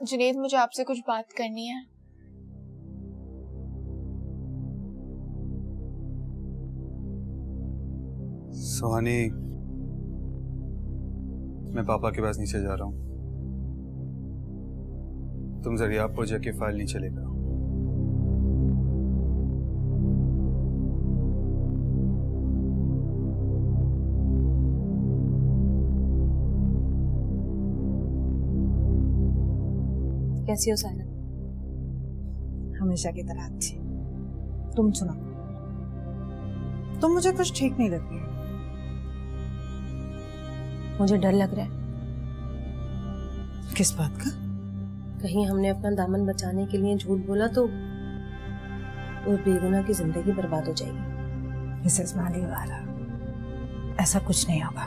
जुनैद, मुझे आपसे कुछ बात करनी है। सुहानी, मैं पापा के पास नीचे जा रहा हूँ। तुम जरिया प्रोजेक्ट की फाइल नीचे लेकर आओ। कैसी हो सायरा? हमेशा की तरह अच्छी। तुम सुनाओ। तुम मुझे कुछ ठीक नहीं लग रही। मुझे डर लग रहा है। किस बात का? कहीं हमने अपना दामन बचाने के लिए झूठ बोला तो उस बेगुनाह की जिंदगी बर्बाद हो जाएगी। मिसेस मालीवाला, ऐसा कुछ नहीं होगा।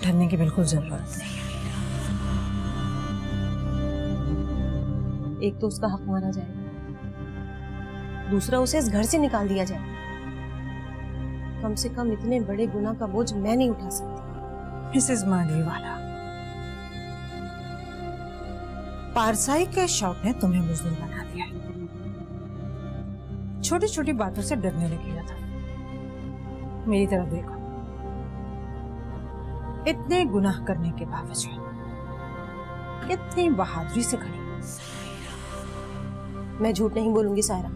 डरने की बिल्कुल जरूरत नहीं है। एक तो उसका हक मारा जाएगा, दूसरा उसे इस घर से निकाल दिया जाएगा। कम से कम इतने बड़े गुनाह का बोझ मैं नहीं उठा सकती। मिसेस मालीवाला, पारसाई के शौक ने तुम्हें बुज़दिल बना दिया है। छोटी छोटी बातों से डरने लगी था। मेरी तरफ देखो, इतने गुनाह करने के बावजूद इतनी बहादुरी से खड़ी। मैं झूठ नहीं बोलूंगी सायरा,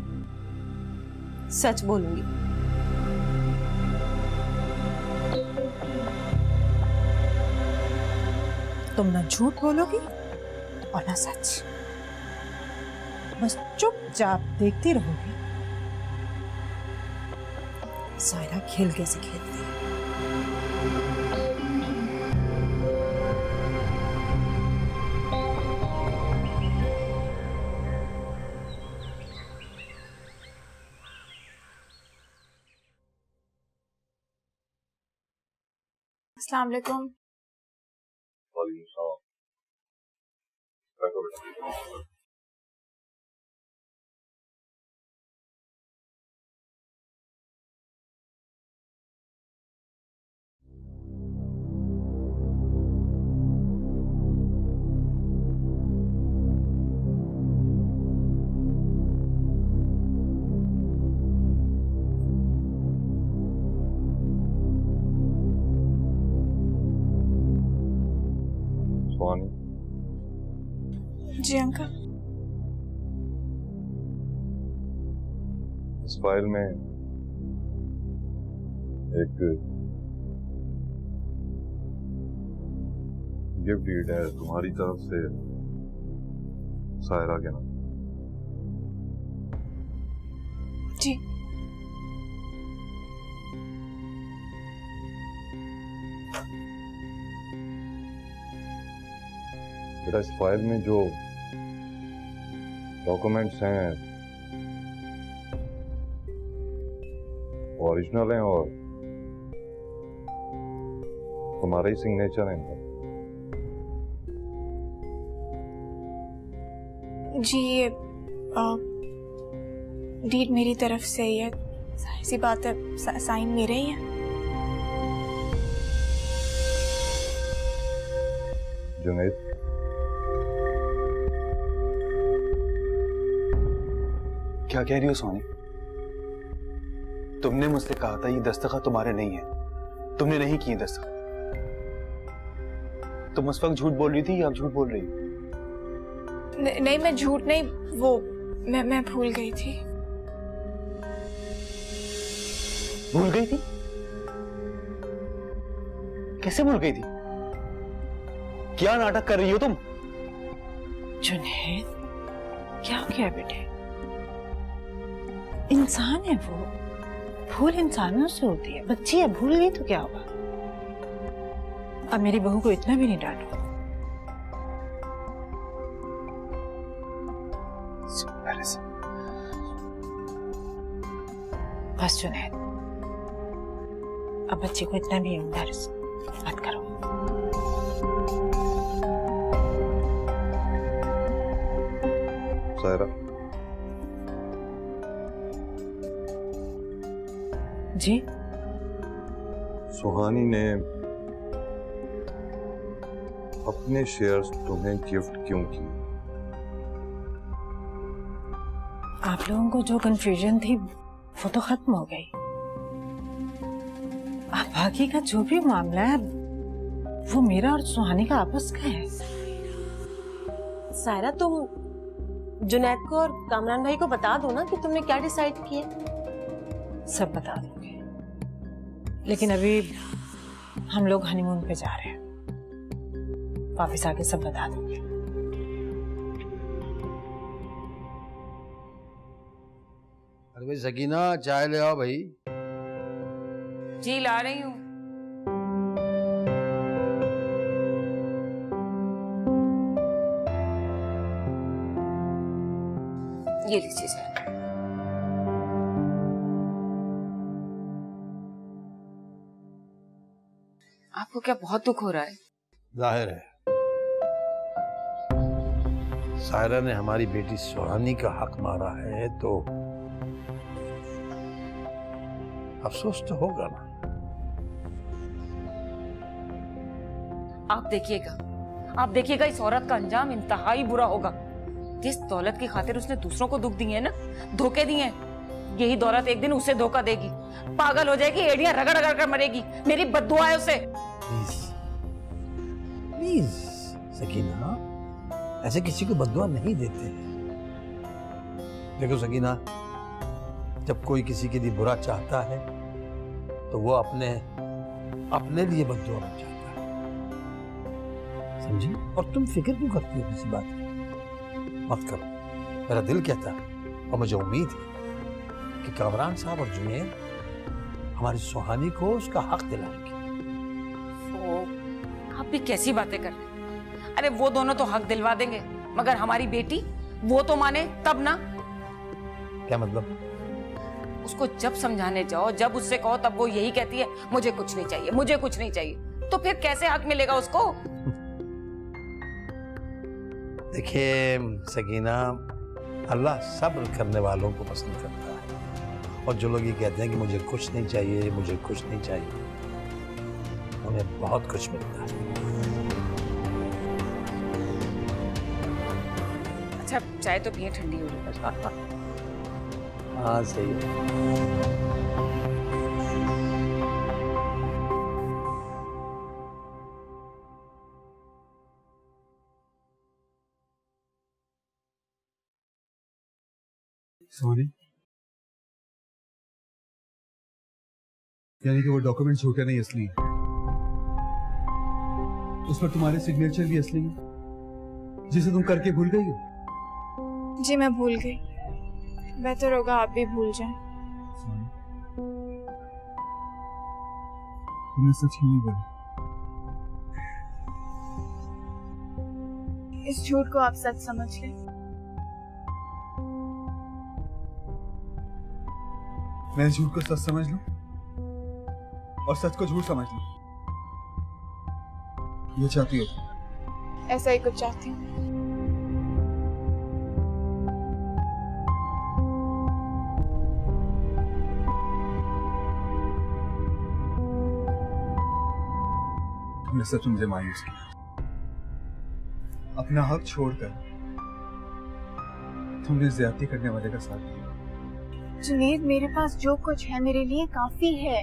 सच बोलूंगी। तुम ना झूठ बोलोगी और ना सच। बस चुपचाप देखती रहोगी सायरा खेल कैसे खेलती है। अस्सलाम वालेकुम। जी अंकल। इस फाइल में एक गिफ्ट डीड है तुम्हारी तरफ से सायरा के नाम। जी। बेटा, इस फाइल में जो डॉक्यूमेंट्स हैं ओरिजिनल हैं और तुम्हारा ही सिग्नेचर है इनका। जी, ये डीड मेरी तरफ से ही है। जाहिर सी बात है, साइन मेरे ही है। जुनैद, क्या कह रही हो सोनी? तुमने मुझसे कहा था ये दस्तखत तुम्हारे नहीं है, तुमने नहीं किए दस्तखत। तुम उस वक्त झूठ बोल रही थी या अब झूठ बोल रही हो? नहीं, मैं झूठ नहीं, वो मैं भूल गई थी। भूल गई थी? कैसे भूल गई थी? क्या नाटक कर रही हो तुम? जुनैद, क्या किया बेटे? इंसान है वो, भूल इंसानों से होती है। बच्ची है, भूल गई तो क्या होगा? अब मेरी बहू को इतना भी नहीं डांटो। बस जुनैद, अब बच्चे को इतना भी एम्बैरेस मत करो। सायरा, जी? सुहानी ने अपने शेयर्स तुम्हें गिफ्ट क्यों किए? आप लोगों को जो कंफ्यूजन थी वो तो खत्म हो गई। अब बाकी का जो भी मामला है वो मेरा और सुहानी का आपस का है। सायरा, तुम जुनैद को और कामरान भाई को बता दो ना कि तुमने क्या डिसाइड किया। सब बता दूंगी, लेकिन अभी हम लोग हनीमून पे जा रहे हैं, वापस आके सब बता दूंगी। अरे भाई सकीना, चाय ले आओ भाई। जी ला रही हूँ। ये लीजिए चाय। आपको क्या बहुत दुख हो रहा है? जाहिर है सायरा ने हमारी बेटी सुहानी का हक मारा है तो अफसोस तो होगा ना। आप देखिएगा इस औरत का अंजाम इंतहाई बुरा होगा। जिस दौलत की खातिर उसने दूसरों को दुख दिए हैं ना, धोखे दिए हैं, यही दौलत एक दिन उसे धोखा देगी, पागल हो जाएगी, एड़ियां रगड़ रगड़ कर मरेगी। मेरी बद्दुआ है उसे। प्लीज सकीना, ऐसे किसी को बद्दुआ नहीं देते हैं। देखो सकीना, जब कोई किसी के लिए बुरा चाहता है तो वो अपने लिए बद्दुआ बन जाता है, समझी? और तुम फिक्र क्यों करती हो किसी बात की? मत करो। मेरा दिल कहता है और मुझे उम्मीद है कि कामरान साहब और जुनैद हमारी सुहानी को उसका हक दिलाएंगे। आप भी कैसी बातें कर रहे हैं? अरे वो दोनों तो हक दिलवा देंगे, मगर हमारी बेटी वो तो माने तब ना। क्या मतलब? उसको जब समझाने जाओ, जब उससे कहो, तब वो यही कहती है मुझे कुछ नहीं चाहिए, मुझे कुछ नहीं चाहिए। तो फिर कैसे हक मिलेगा उसको? देखिए सकीना, अल्लाह सब्र करने वालों को पसंद करता है, और जो लोग ये कहते हैं कि मुझे कुछ नहीं चाहिए, मुझे कुछ नहीं चाहिए, उन्हें बहुत कुछ मिलता है। अच्छा चाय तो पिए, ठंडी हो रही। हाँ सही है। सोनी, यानी कि वो डॉक्यूमेंट झूठे नहीं, असली है। उस पर तुम्हारे सिग्नेचर भी असली है, जिसे तुम करके भूल गई हो। जी मैं भूल गई, बेहतर होगा आप भी भूल जाएं। तुमने सच क्यों नहीं बोला? इस झूठ को आप सच समझ लें। मैं झूठ को सच समझ लूं और सच को झूठ समझ लूं, ये चाहती हो? ऐसा ही कुछ चाहती हूँ। तुमने सच मुझे मायूस किया। अपना हक छोड़कर तुमने ज्यादती करने वाले का साथ दिया। जुनैद, मेरे पास जो कुछ है मेरे लिए काफी है।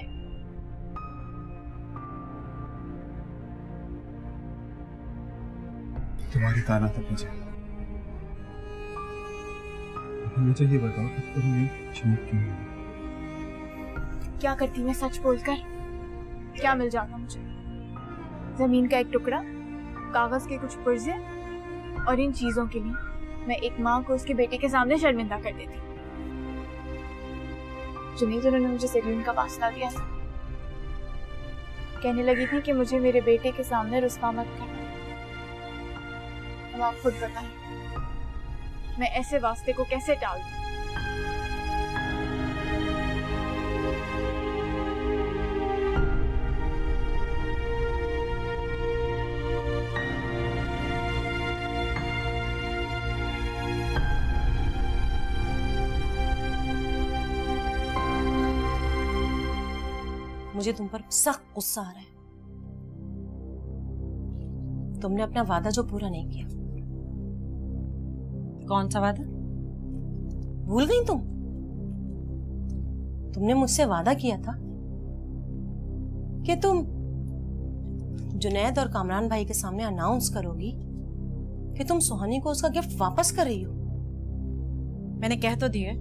तुम्हारी ताना तक मुझे ये बताओ कि तुमने झूठ क्यों बोला? क्या करती मैं सच बोलकर? क्या मिल जाता मुझे? जमीन का एक टुकड़ा, कागज के कुछ पुर्जे, और इन चीजों के लिए मैं एक माँ को उसके बेटे के सामने शर्मिंदा कर देती। जुनैद, उन्होंने मुझे सलीम का वास्ता दिया था, कहने लगी थी कि मुझे मेरे बेटे के सामने रुस्वा मत करना। अब आप खुद बताएं, मैं ऐसे वास्ते को कैसे टाल दूं? मुझे तुम पर सख्त गुस्सा आ रहा है। तुमने अपना वादा जो पूरा नहीं किया। कौन सा वादा? भूल गई तुम? तुमने मुझसे वादा किया था कि तुम जुनैद और कामरान भाई के सामने अनाउंस करोगी कि तुम सुहानी को उसका गिफ्ट वापस कर रही हो। मैंने कह तो दिया,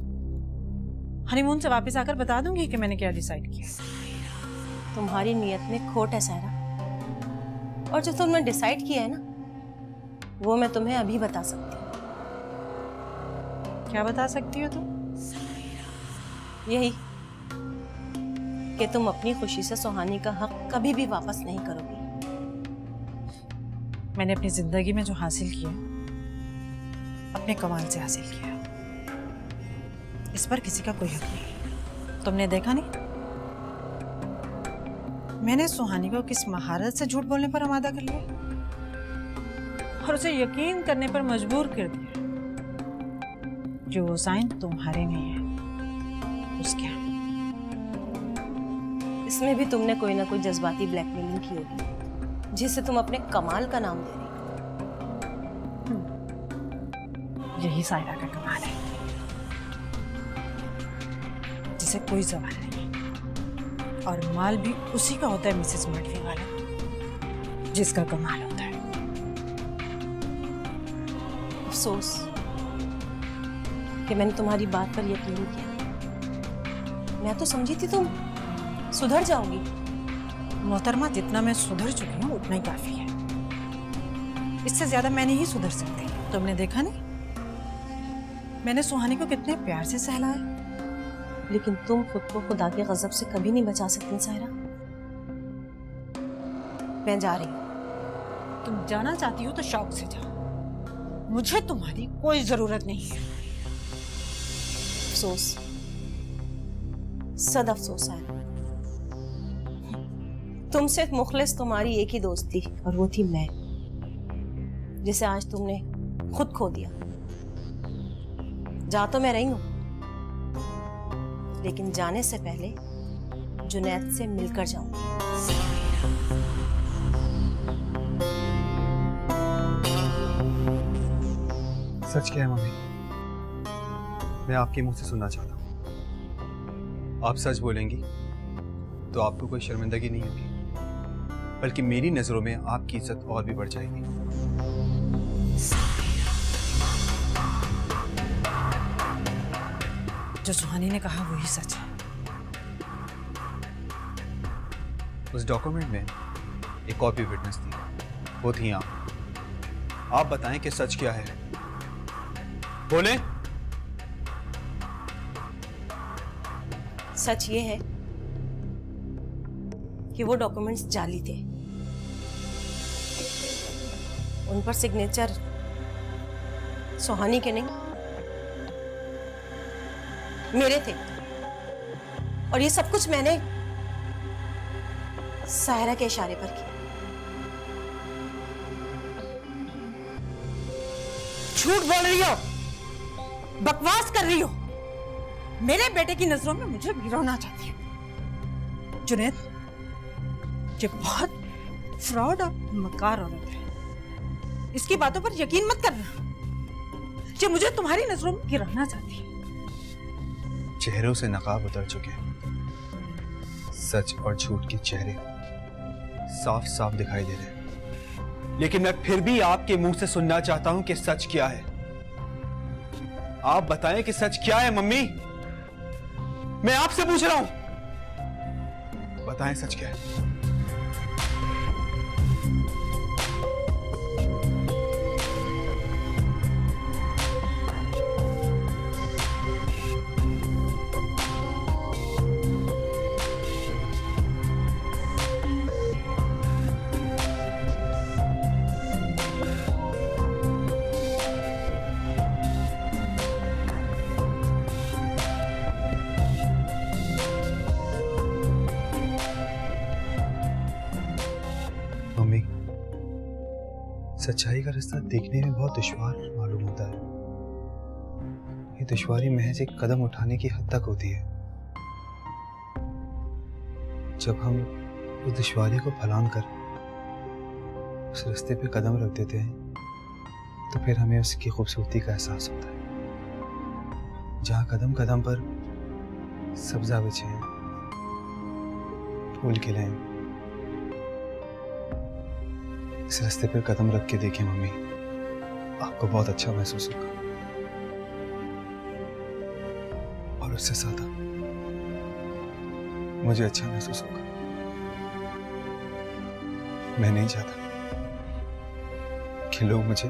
हनीमून से वापस आकर बता दूंगी कि मैंने क्या डिसाइड किया। तुम्हारी नीयत में खोट है सायरा, और जो तुमने डिसाइड किया है ना, वो मैं तुम्हें अभी बता सकती हूँ। क्या बता सकती हो तुम? यही कि तुम अपनी खुशी से सुहानी का हक कभी भी वापस नहीं करोगी। मैंने अपनी जिंदगी में जो हासिल किया अपने कमाल से हासिल किया, इस पर किसी का कोई हक नहीं। तुमने देखा नहीं मैंने सुहानी को किस महारत से झूठ बोलने पर आमादा कर लिया और उसे यकीन करने पर मजबूर कर दिया जो वो साइन तुम्हारे नहीं है उसके। इसमें भी तुमने कोई ना कोई जज्बाती ब्लैकमेलिंग की होगी जिसे तुम अपने कमाल का नाम दे रही हो। यही सायरा का कमाल है जिसे कोई सवाल नहीं, और माल भी उसी का होता है मिसेस मर्फी वाला, जिसका कमाल होता है। अफसोस कि मैंने तुम्हारी बात पर यकीन किया। मैं तो समझी थी तुम सुधर जाओगी। मोहतरमा, जितना मैं सुधर चुकी हूँ उतना ही काफी है, इससे ज्यादा मैं नहीं सुधर सकती। तुमने देखा नहीं मैंने सुहानी को कितने प्यार से सहलाया। लेकिन तुम खुद को खुदा के गजब से कभी नहीं बचा सकती सायरा। मैं जा रही हूँ। तुम जाना चाहती हो तो शौक से जाओ, मुझे तुम्हारी कोई जरूरत नहीं है। अफसोस, सद अफसोस है। तुमसे मुखलिस तुम्हारी एक ही दोस्त थी और वो थी मैं, जिसे आज तुमने खुद खो दिया। जा तो मैं रही हूं, लेकिन जाने से पहले जुनैद से मिलकर जाऊंगी। सच क्या है मम्मी? मैं आपके मुंह से सुनना चाहता हूँ। आप सच बोलेंगी तो आपको कोई शर्मिंदगी नहीं होगी, बल्कि मेरी नजरों में आपकी इज्जत और भी बढ़ जाएगी। जो सुहानी ने कहा वही सच है। उस डॉक्यूमेंट में एक और भी विटनेस थी, वो थी आप। आप बताएं कि सच क्या है, बोले। सच ये है कि वो डॉक्यूमेंट्स जाली थे। उन पर सिग्नेचर सुहानी के नहीं, मेरे थे। और ये सब कुछ मैंने सायरा के इशारे पर किया। झूठ बोल रही हो, बकवास कर रही हो, मेरे बेटे की नजरों में मुझे गिराना चाहती हो। जुनैद, ये बहुत फ्रॉड और मकार औरत है, इसकी बातों पर यकीन मत करना। ये मुझे तुम्हारी नजरों में गिराना चाहती है। चेहरों से नकाब उतर चुके हैं, सच और झूठ के चेहरे साफ साफ दिखाई दे रहे हैं। लेकिन मैं फिर भी आपके मुंह से सुनना चाहता हूं कि सच क्या है। आप बताएं कि सच क्या है मम्मी, मैं आपसे पूछ रहा हूं, बताएं सच क्या है। मम्मी, सच्चाई का रास्ता देखने में बहुत दुश्वार मालूम होता है। ये दुश्वारी महज एक कदम उठाने की हद तक होती है। जब हम उस दुश्वारी को फलांग कर उस रास्ते पे कदम रख देते हैं तो फिर हमें उसकी खूबसूरती का एहसास होता है। जहाँ कदम कदम पर सब्जा बिछे हैं, फूल खिले हैं, इस रास्ते पर कदम रख के देखें मम्मी, आपको बहुत अच्छा महसूस होगा। और उससे ज्यादा मुझे अच्छा महसूस होगा। मैं नहीं चाहता कि लोग मुझे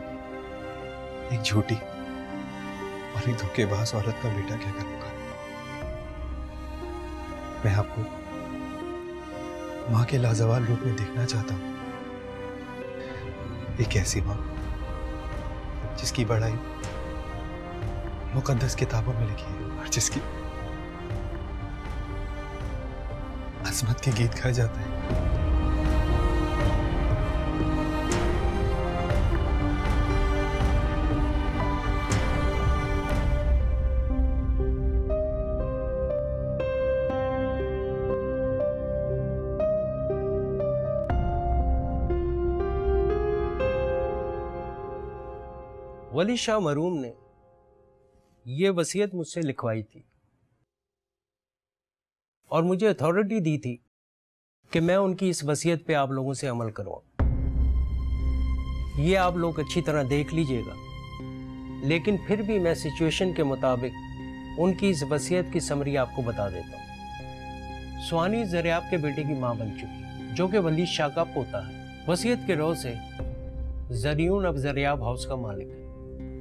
एक झूठी और एक धोखेबाज औरत का बेटा कहकर पुकारें। मैं आपको मां के लाजवाब रूप में देखना चाहता हूं, एक ऐसी मां जिसकी बड़ाई मुकद्दस किताबों में लिखी है और जिसकी अजमत के गीत गाए जाते हैं। वली शाह मरूम ने यह वसीयत मुझसे लिखवाई थी और मुझे अथॉरिटी दी थी कि मैं उनकी इस वसीयत पे आप लोगों से अमल करवाऊं। ये आप लोग अच्छी तरह देख लीजिएगा, लेकिन फिर भी मैं सिचुएशन के मुताबिक उनकी इस वसीयत की समरी आपको बता देता हूं। सुहानी ज़रियाब के बेटे की मां बन चुकी, जो कि वली शाह का पोता है। वसीयत के रोज से ज़रियून अब ज़रियाब हाउस का मालिक है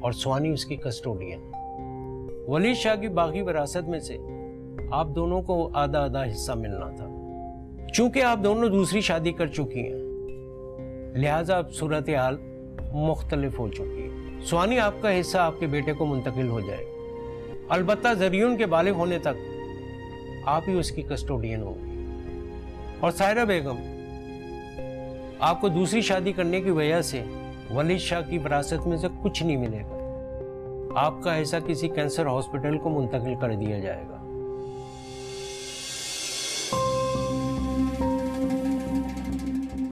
और सुहानी उसकी कस्टोडियन। वली शाह की बाकी विरासत में से आप दोनों को आधा आधा हिस्सा मिलना था। चूंकि आप दोनों दूसरी शादी कर चुकी हैं, लिहाजा अब सूरत हाल मुख्तलिफ हो चुकी है। सुहानी आपका हिस्सा आपके बेटे को मुंतकिल हो जाएगा। अलबत्ता ज़रियून के बालिग होने तक आप ही उसकी कस्टोडियन होंगी। और सायरा बेगम, आपको दूसरी शादी करने की वजह से वली शाह की विरासत में से कुछ नहीं मिलेगा। आपका हिस्सा किसी कैंसर हॉस्पिटल को मुंतकिल कर दिया जाएगा।